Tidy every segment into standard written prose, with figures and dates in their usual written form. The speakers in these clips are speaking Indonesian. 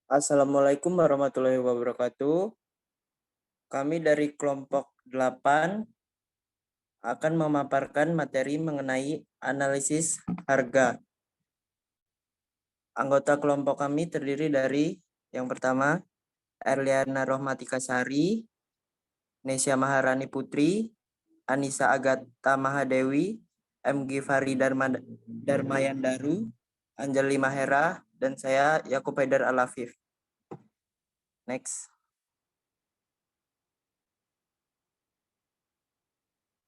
Assalamualaikum warahmatullahi wabarakatuh. Kami dari kelompok 8 akan memaparkan materi mengenai analisis harga. Anggota kelompok kami terdiri dari yang pertama, Erliana Rohmatika Sari, Nesya Maharani Putri, Anissa Agatha Mahadewi, M. Gifari Darmayandaru, Anjali Mahera, dan saya Yakub Haidar Alafif. Next.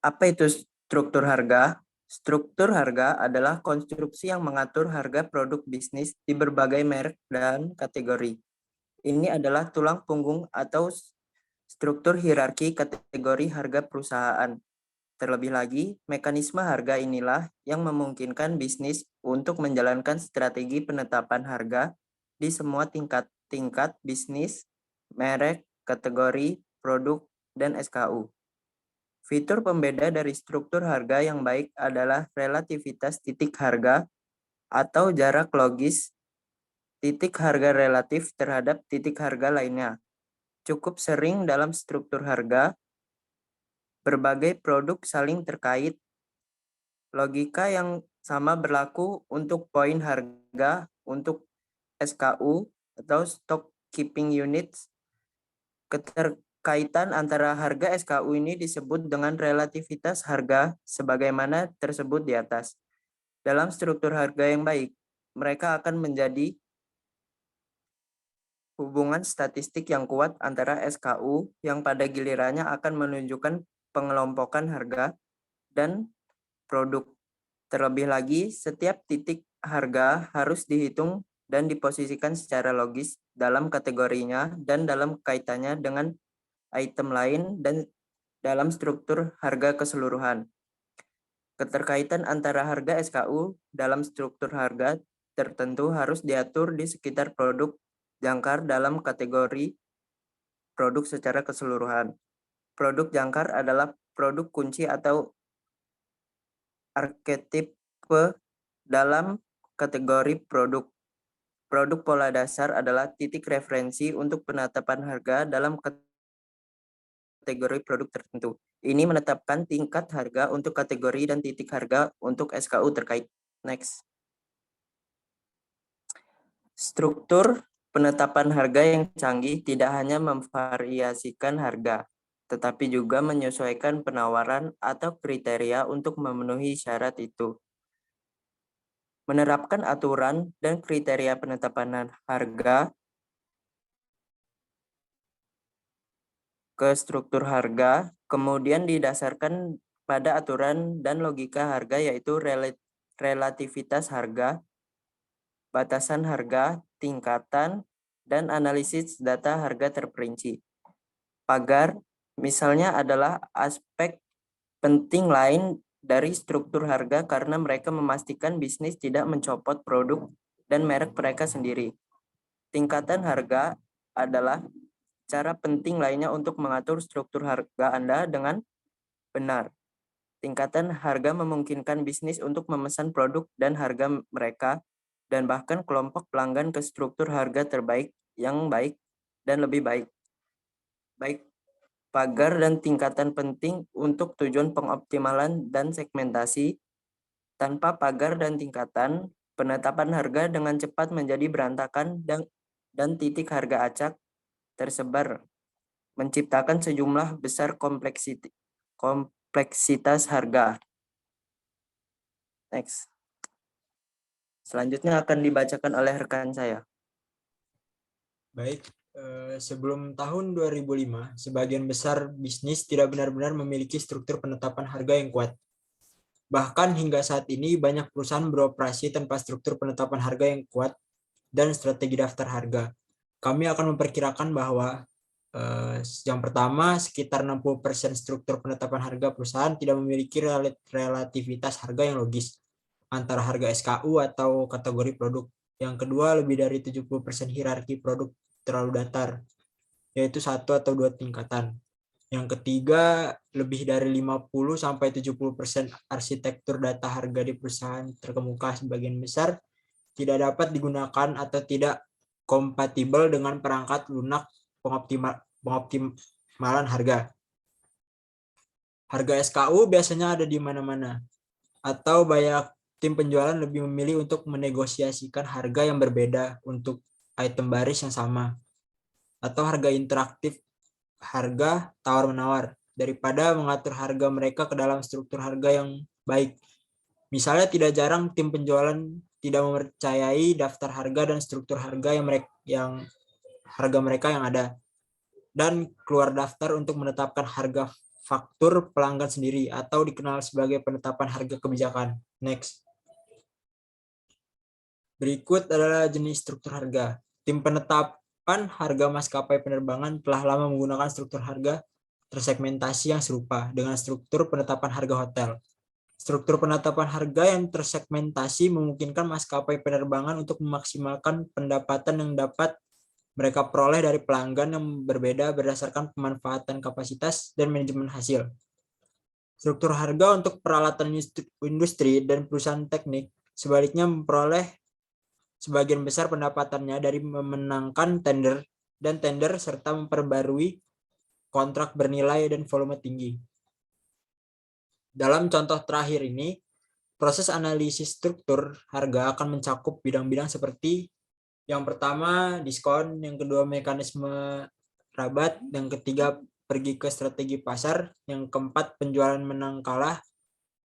Apa itu struktur harga? Struktur harga adalah konstruksi yang mengatur harga produk bisnis di berbagai merek dan kategori. Ini adalah tulang punggung atau struktur hierarki kategori harga perusahaan. Terlebih lagi, mekanisme harga inilah yang memungkinkan bisnis untuk menjalankan strategi penetapan harga di semua tingkat bisnis, merek, kategori, produk, dan SKU. Fitur pembeda dari struktur harga yang baik adalah relativitas titik harga atau jarak logis titik harga relatif terhadap titik harga lainnya. Cukup sering dalam struktur harga, berbagai produk saling terkait. Logika yang sama berlaku untuk poin harga untuk SKU atau Stock Keeping Units. Keterkaitan antara harga SKU ini disebut dengan relativitas harga sebagaimana tersebut di atas. Dalam struktur harga yang baik, mereka akan menjadi hubungan statistik yang kuat antara SKU yang pada gilirannya akan menunjukkan pengelompokan harga dan produk. Terlebih lagi, setiap titik harga harus dihitung dan diposisikan secara logis dalam kategorinya dan dalam kaitannya dengan item lain dan dalam struktur harga keseluruhan. Keterkaitan antara harga SKU dalam struktur harga tertentu harus diatur di sekitar produk jangkar dalam kategori produk secara keseluruhan. Produk jangkar adalah produk kunci atau arketipe dalam kategori produk. Produk pola dasar adalah titik referensi untuk penetapan harga dalam kategori produk tertentu. Ini menetapkan tingkat harga untuk kategori dan titik harga untuk SKU terkait. Next. Struktur penetapan harga yang canggih tidak hanya memvariasikan harga, tetapi juga menyesuaikan penawaran atau kriteria untuk memenuhi syarat itu. Menerapkan aturan dan kriteria penetapan harga ke struktur harga, kemudian didasarkan pada aturan dan logika harga yaitu relativitas harga, batasan harga, tingkatan, dan analisis data harga terperinci. Pagar, misalnya adalah aspek penting lain dari struktur harga karena mereka memastikan bisnis tidak mencopot produk dan merek mereka sendiri. Tingkatan harga adalah cara penting lainnya untuk mengatur struktur harga Anda dengan benar. Tingkatan harga memungkinkan bisnis untuk memesan produk dan harga mereka dan bahkan kelompok pelanggan ke struktur harga terbaik, yang baik, dan lebih baik. Baik, pagar dan tingkatan penting untuk tujuan pengoptimalan dan segmentasi. Tanpa pagar dan tingkatan, penetapan harga dengan cepat menjadi berantakan dan titik harga acak tersebar, menciptakan sejumlah besar kompleksitas harga. Next. Selanjutnya akan dibacakan oleh rekan saya. Baik, sebelum tahun 2005, sebagian besar bisnis tidak benar-benar memiliki struktur penetapan harga yang kuat. Bahkan hingga saat ini, banyak perusahaan beroperasi tanpa struktur penetapan harga yang kuat dan strategi daftar harga. Kami akan memperkirakan bahwa yang pertama, sekitar 60% struktur penetapan harga perusahaan tidak memiliki relativitas harga yang logis antara harga SKU atau kategori produk. Yang kedua, lebih dari 70% hierarki produk terlalu datar, yaitu satu atau dua tingkatan. Yang ketiga, lebih dari 50-70% arsitektur data harga di perusahaan terkemuka sebagian besar tidak dapat digunakan atau tidak kompatibel dengan perangkat lunak pengoptimalan harga. Harga SKU biasanya ada di mana-mana, atau banyak tim penjualan lebih memilih untuk menegosiasikan harga yang berbeda untuk item baris yang sama, atau harga interaktif, harga tawar-menawar, daripada mengatur harga mereka ke dalam struktur harga yang baik. Misalnya tidak jarang tim penjualan tidak mempercayai daftar harga dan struktur harga yang mereka yang ada, dan keluar daftar untuk menetapkan harga faktur pelanggan sendiri, atau dikenal sebagai penetapan harga kebijakan. Next. Berikut adalah jenis struktur harga. Tim penetapan harga maskapai penerbangan telah lama menggunakan struktur harga tersegmentasi yang serupa dengan struktur penetapan harga hotel. Struktur penetapan harga yang tersegmentasi memungkinkan maskapai penerbangan untuk memaksimalkan pendapatan yang dapat mereka peroleh dari pelanggan yang berbeda berdasarkan pemanfaatan kapasitas dan manajemen hasil. Struktur harga untuk peralatan industri dan perusahaan teknik sebaliknya memperoleh sebagian besar pendapatannya dari memenangkan tender serta memperbarui kontrak bernilai dan volume tinggi. Dalam contoh terakhir ini, proses analisis struktur harga akan mencakup bidang-bidang seperti yang pertama diskon, yang kedua mekanisme rabat, yang ketiga pergi ke strategi pasar, yang keempat penjualan menang kalah,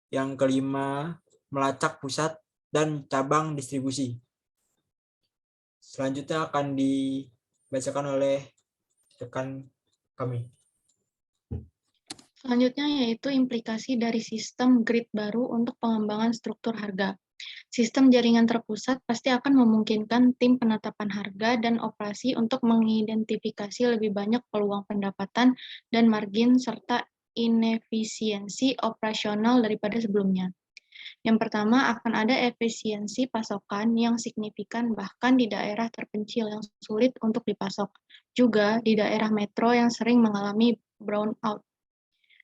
yang kelima melacak pusat dan cabang distribusi. Selanjutnya akan dibacakan oleh rekan kami. Selanjutnya yaitu implikasi dari sistem grid baru untuk pengembangan struktur harga. Sistem jaringan terpusat pasti akan memungkinkan tim penetapan harga dan operasi untuk mengidentifikasi lebih banyak peluang pendapatan dan margin serta inefisiensi operasional daripada sebelumnya. Yang pertama akan ada efisiensi pasokan yang signifikan bahkan di daerah terpencil yang sulit untuk dipasok. Juga di daerah metro yang sering mengalami brownout.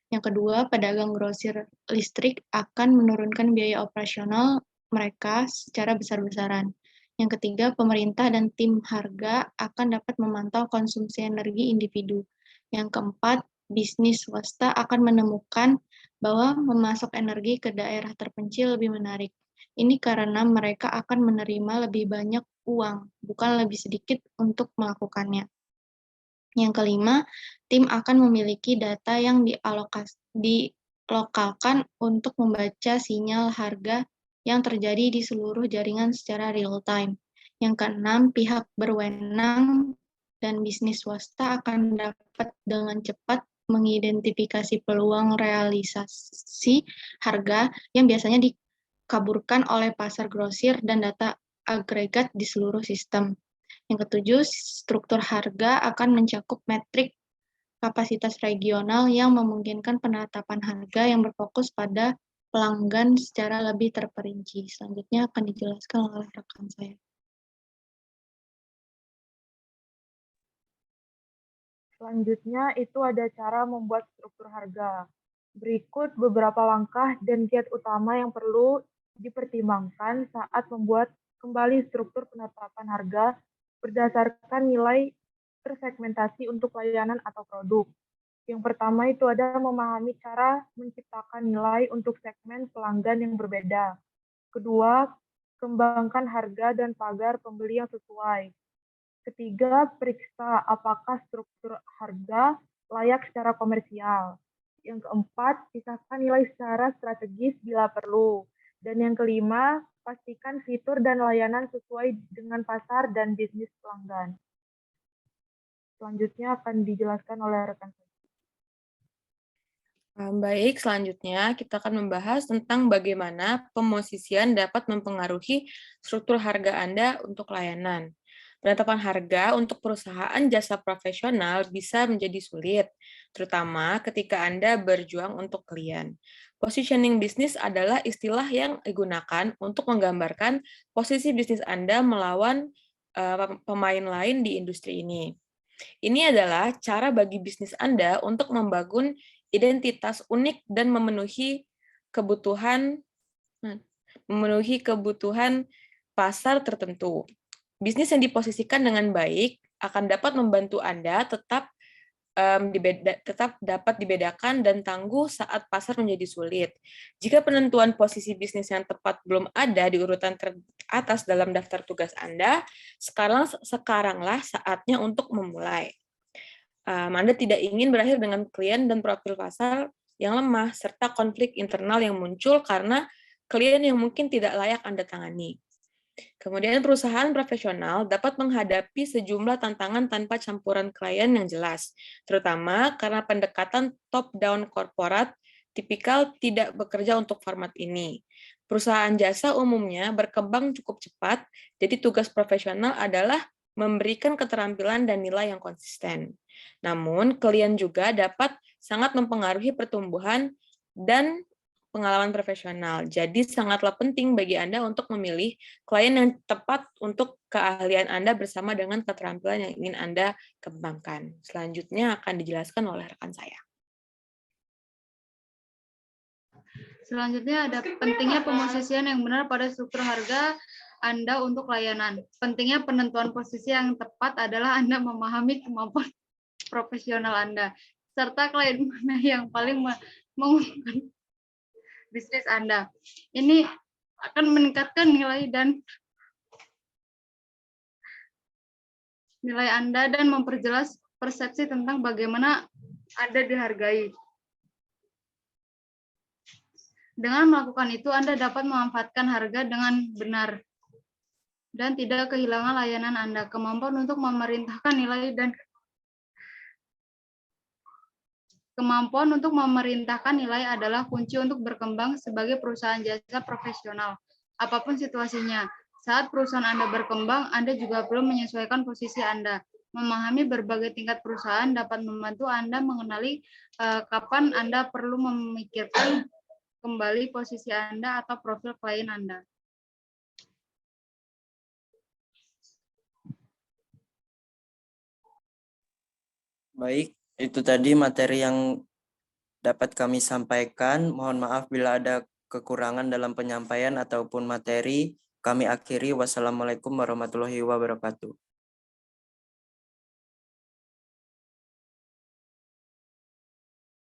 Yang kedua, pedagang grosir listrik akan menurunkan biaya operasional mereka secara besar-besaran. Yang ketiga, pemerintah dan tim harga akan dapat memantau konsumsi energi individu. Yang keempat, bisnis swasta akan menemukan bahwa memasok energi ke daerah terpencil lebih menarik. Ini karena mereka akan menerima lebih banyak uang, bukan lebih sedikit untuk melakukannya. Yang kelima, tim akan memiliki data yang dilokalkan untuk membaca sinyal harga yang terjadi di seluruh jaringan secara real-time. Yang keenam, pihak berwenang dan bisnis swasta akan dapat dengan cepat mengidentifikasi peluang realisasi harga yang biasanya dikaburkan oleh pasar grosir dan data agregat di seluruh sistem. Yang ketujuh, struktur harga akan mencakup metrik kapasitas regional yang memungkinkan penetapan harga yang berfokus pada pelanggan secara lebih terperinci. Selanjutnya akan dijelaskan oleh rekan saya. Selanjutnya itu ada cara membuat struktur harga. Berikut beberapa langkah dan kiat utama yang perlu dipertimbangkan saat membuat kembali struktur penetapan harga berdasarkan nilai tersegmentasi untuk layanan atau produk. Yang pertama itu ada memahami cara menciptakan nilai untuk segmen pelanggan yang berbeda. Kedua, kembangkan harga dan pagar pembeli yang sesuai. Ketiga, periksa apakah struktur harga layak secara komersial. Yang keempat, pisahkan nilai secara strategis bila perlu. Dan yang kelima, pastikan fitur dan layanan sesuai dengan pasar dan bisnis pelanggan. Selanjutnya akan dijelaskan oleh rekan saya. Baik, selanjutnya kita akan membahas tentang bagaimana pemosisian dapat mempengaruhi struktur harga Anda untuk layanan. Penetapan harga untuk perusahaan jasa profesional bisa menjadi sulit, terutama ketika Anda berjuang untuk klien. Positioning bisnis adalah istilah yang digunakan untuk menggambarkan posisi bisnis Anda melawan pemain lain di industri ini. Ini adalah cara bagi bisnis Anda untuk membangun identitas unik dan memenuhi kebutuhan pasar tertentu. bisnis yang diposisikan dengan baik akan dapat membantu Anda tetap dapat dibedakan dan tangguh saat pasar menjadi sulit. Jika penentuan posisi bisnis yang tepat belum ada di urutan teratas dalam daftar tugas Anda, sekaranglah saatnya untuk memulai. Anda tidak ingin berakhir dengan klien dan profil pasar yang lemah, serta konflik internal yang muncul karena klien yang mungkin tidak layak Anda tangani. Kemudian perusahaan profesional dapat menghadapi sejumlah tantangan tanpa campuran klien yang jelas, terutama karena pendekatan top-down korporat tipikal tidak bekerja untuk format ini. Perusahaan jasa umumnya berkembang cukup cepat, jadi tugas profesional adalah memberikan keterampilan dan nilai yang konsisten. Namun, klien juga dapat sangat mempengaruhi pertumbuhan dan pengalaman profesional. Jadi sangatlah penting bagi Anda untuk memilih klien yang tepat untuk keahlian Anda bersama dengan keterampilan yang ingin Anda kembangkan. Selanjutnya akan dijelaskan oleh rekan saya. Selanjutnya ada pentingnya pemosisian yang benar pada struktur harga Anda untuk layanan. Pentingnya penentuan posisi yang tepat adalah Anda memahami kemampuan profesional Anda, serta klien mana yang paling menguntungkan bisnis Anda. Ini akan meningkatkan nilai Anda dan memperjelas persepsi tentang bagaimana Anda dihargai. Dengan melakukan itu, Anda dapat memanfaatkan harga dengan benar dan tidak kehilangan layanan Anda. Kemampuan untuk memerintahkan nilai dan Kemampuan untuk memerintahkan nilai adalah kunci untuk berkembang sebagai perusahaan jasa profesional, apapun situasinya. Saat perusahaan Anda berkembang, Anda juga perlu menyesuaikan posisi Anda. Memahami berbagai tingkat perusahaan dapat membantu Anda mengenali kapan Anda perlu memikirkan kembali posisi Anda atau profil klien Anda. Baik, itu tadi materi yang dapat kami sampaikan. Mohon maaf bila ada kekurangan dalam penyampaian ataupun materi. Kami akhiri. Wassalamualaikum warahmatullahi wabarakatuh.